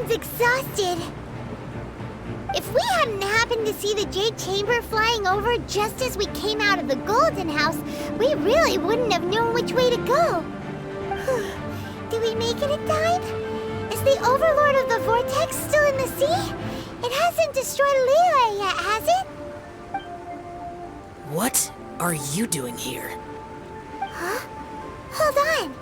everyone's exhausted. If we hadn't happened to see the Jade Chamber flying over just as we came out of the Golden House, we really wouldn't have known which way to go. Did we make it in time? Is the Overlord of the Vortex still in the sea? It hasn't destroyed Liyue yet, has it? What are you doing here? Huh? Hold on.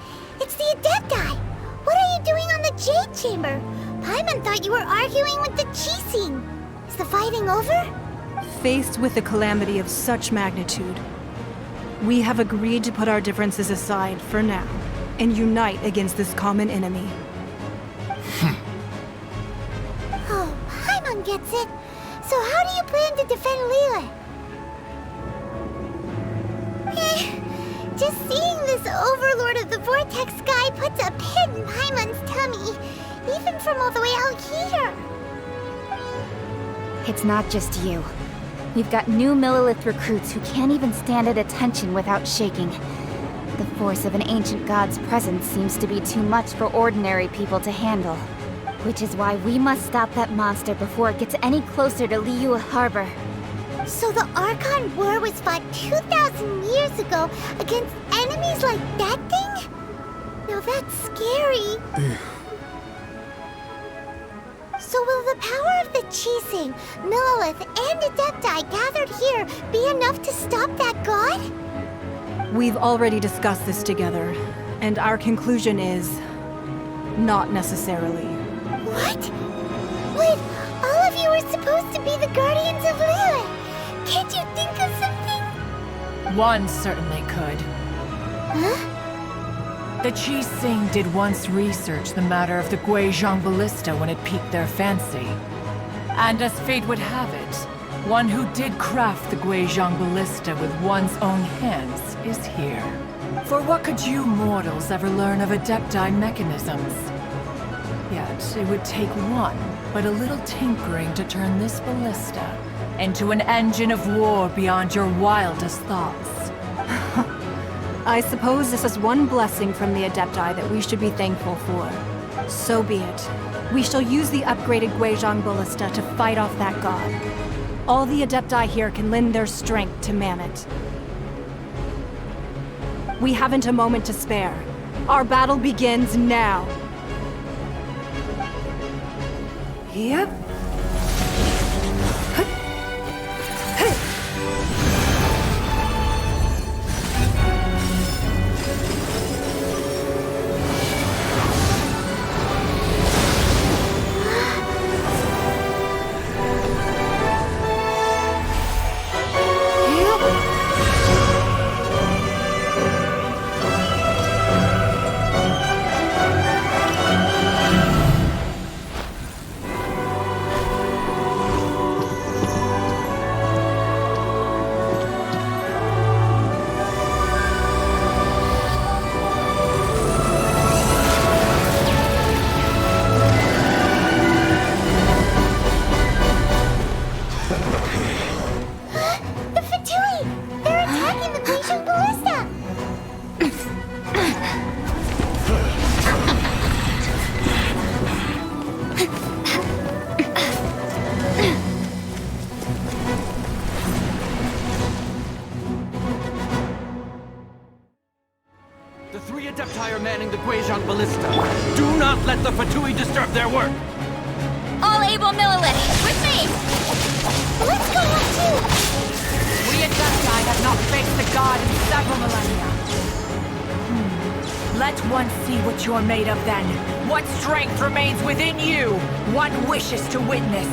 It's the Adepti. What are you doing on the Jade Chamber? Paimon thought you were arguing with the Chising. Is the fighting over? Faced with a calamity of such magnitude, we have agreed to put our differences aside for now and unite against this common enemy. Oh, Paimon gets it. So how do you plan to defend Liyue? Just seeing this Overlord of the Vortex guy puts a pit in Paimon's tummy, even from all the way out here. It's not just you. We've got new Millilith recruits who can't even stand at attention without shaking. The force of an ancient god's presence seems to be too much for ordinary people to handle. Which is why we must stop that monster before it gets any closer to Liyue Harbor. So the Archon War was fought 2,000 years ago against enemies like that thing? Now that's scary. So will the power of the Chising, Millilith, and Adepti gathered here be enough to stop that god? We've already discussed this together, and our conclusion is not necessarily. What? Wait, all of you are supposed to be the guardians of Liyue. Can't you think of something? One certainly could. Huh? The Chising did once research the matter of the Guizhong ballista when it piqued their fancy. And as fate would have it, one who did craft the Guizhong ballista with one's own hands is here. For what could you mortals ever learn of Adepti mechanisms? Yet it would take one, but a little tinkering to turn this ballista into an engine of war beyond your wildest thoughts. I suppose this is one blessing from the Adepti that we should be thankful for. So be it. We shall use the upgraded Guizhong ballista to fight off that god. All the Adepti here can lend their strength to man it. We haven't a moment to spare. Our battle begins now. Yep. The three Adepti are manning the Guizhong ballista. Do not let the Fatui disturb their work! All able Millilith, with me! Let's go up too! We Adepti have not faced the god in several millennia. Let one see what you're made of then. What strength remains within you? One wishes to witness.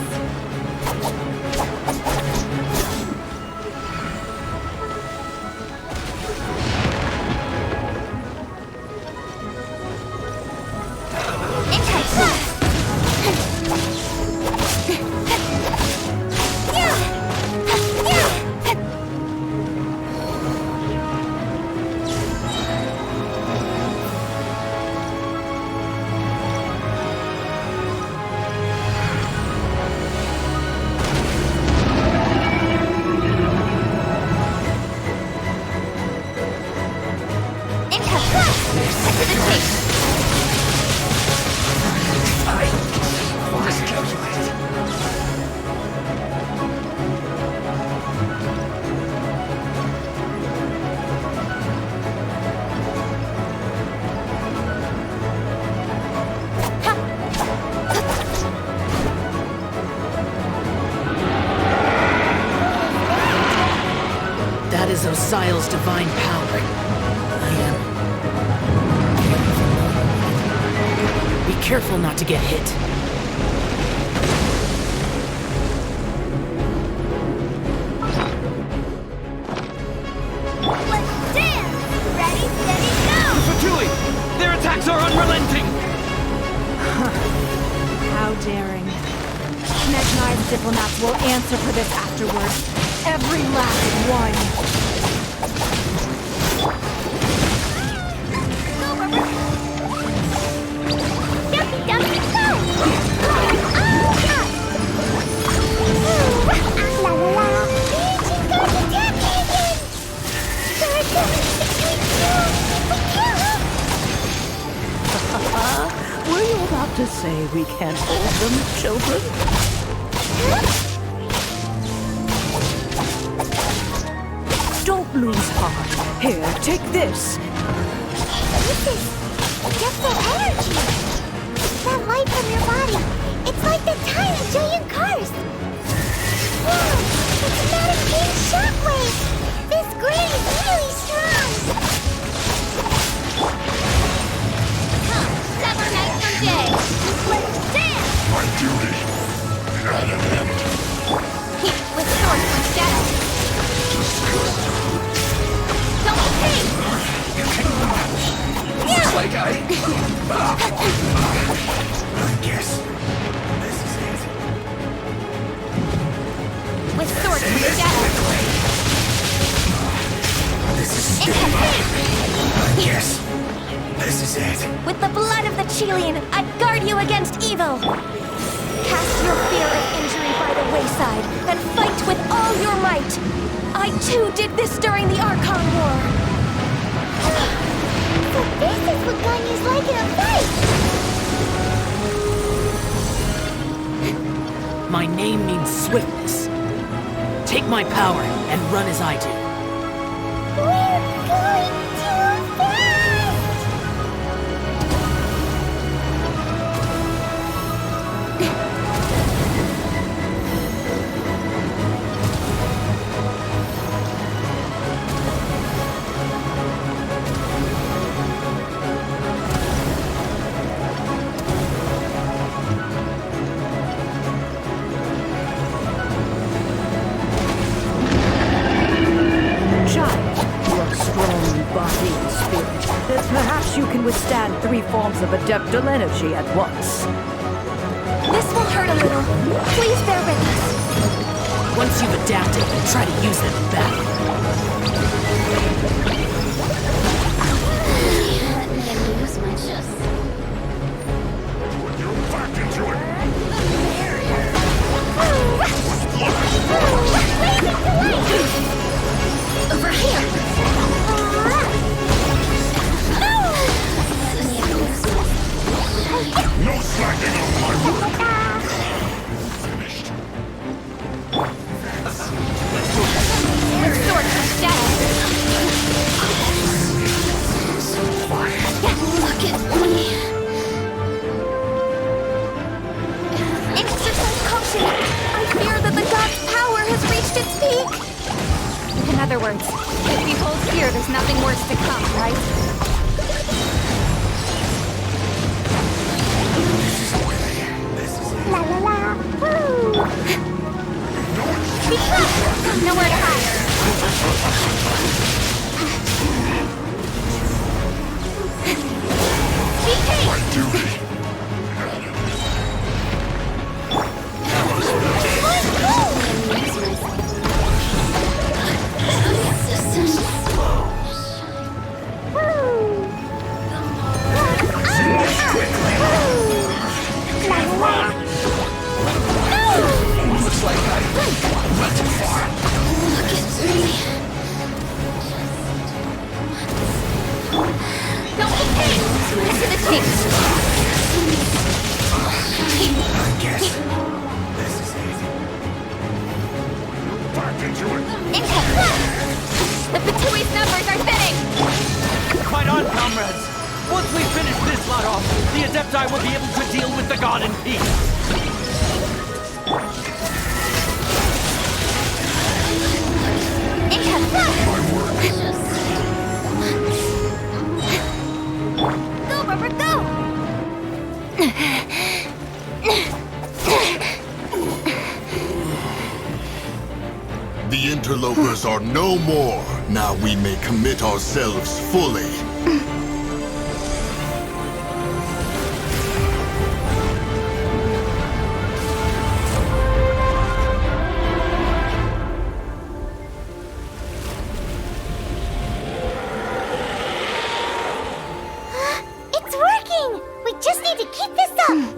Fathui's divine power. I am... Be careful not to get hit. Let's dance! Ready, steady, go! Fatui! Their attacks are unrelenting! How daring. Sneg-Knives diplomats will answer for this afterward. Every last one. Go, Rubber! Dumpy, dumpy, go! Oh, God! La la la! Ancient God's attacking again! They're coming between you! Were you about to say we can't hold them, children? Don't lose heart. Here, take this. This is just that energy! That light from your body! It's like the tiny giant cars! Whoa! It's a Madame shockwave! This grid is really strong! Come, clever knight from day! Let's dance! My duty at an end. With sword from shadow! Don't think! Looks like I guess this is it. With sword from shadow! This is stupid. I guess this is it. With the blood of the Chilean, I guard you against evil! Cast your fear of injury by the wayside, and fight with all your might! I too did this during the Archon War! So this is what Ganyu's like in a fight! My name means swiftness. Take my power and run as I do. We're going too fast! Child, you are strong in body and spirit. That perhaps you can withstand 3 forms of adeptal energy at once. This will hurt a little. Please bear with us. Once you've adapted, try to use them in battle. Lose my chest. You're back into it. Over here! No slacking on my work. Finished. With sword from shadow. Look at me. Exercise caution. I fear that the god's power has reached its peak. In other words, if we hold here, there's nothing worse to come, right? La la la. Woo. Be quick. Nowhere to hide. Be patient. My duty. Looks like I went too far. Look at me. Don't be patient. To the tape. I guess this is it. Back into it. Income. The Fatui's numbers are thinning. Fight on, comrades! Once we finish this lot off, the Adepti will be able to deal with the god in peace. Go, Rubber, go! The interlopers are no more. Now we may commit ourselves fully. It's working! We just need to keep this up!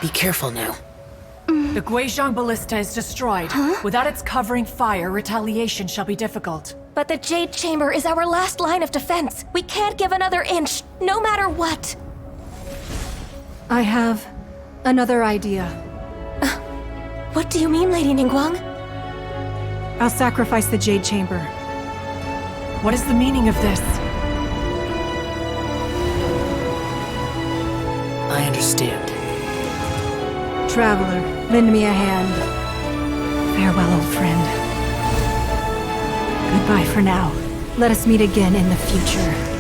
Be careful now. The Guizhong Ballista is destroyed. Without its covering fire, retaliation shall be difficult. But the Jade Chamber is our last line of defense. We can't give another inch, no matter what. I have another idea. What do you mean, Lady Ningguang? I'll sacrifice the Jade Chamber. What is the meaning of this? I understand. Traveler, lend me a hand. Farewell, old friend. Goodbye for now. Let us meet again in the future.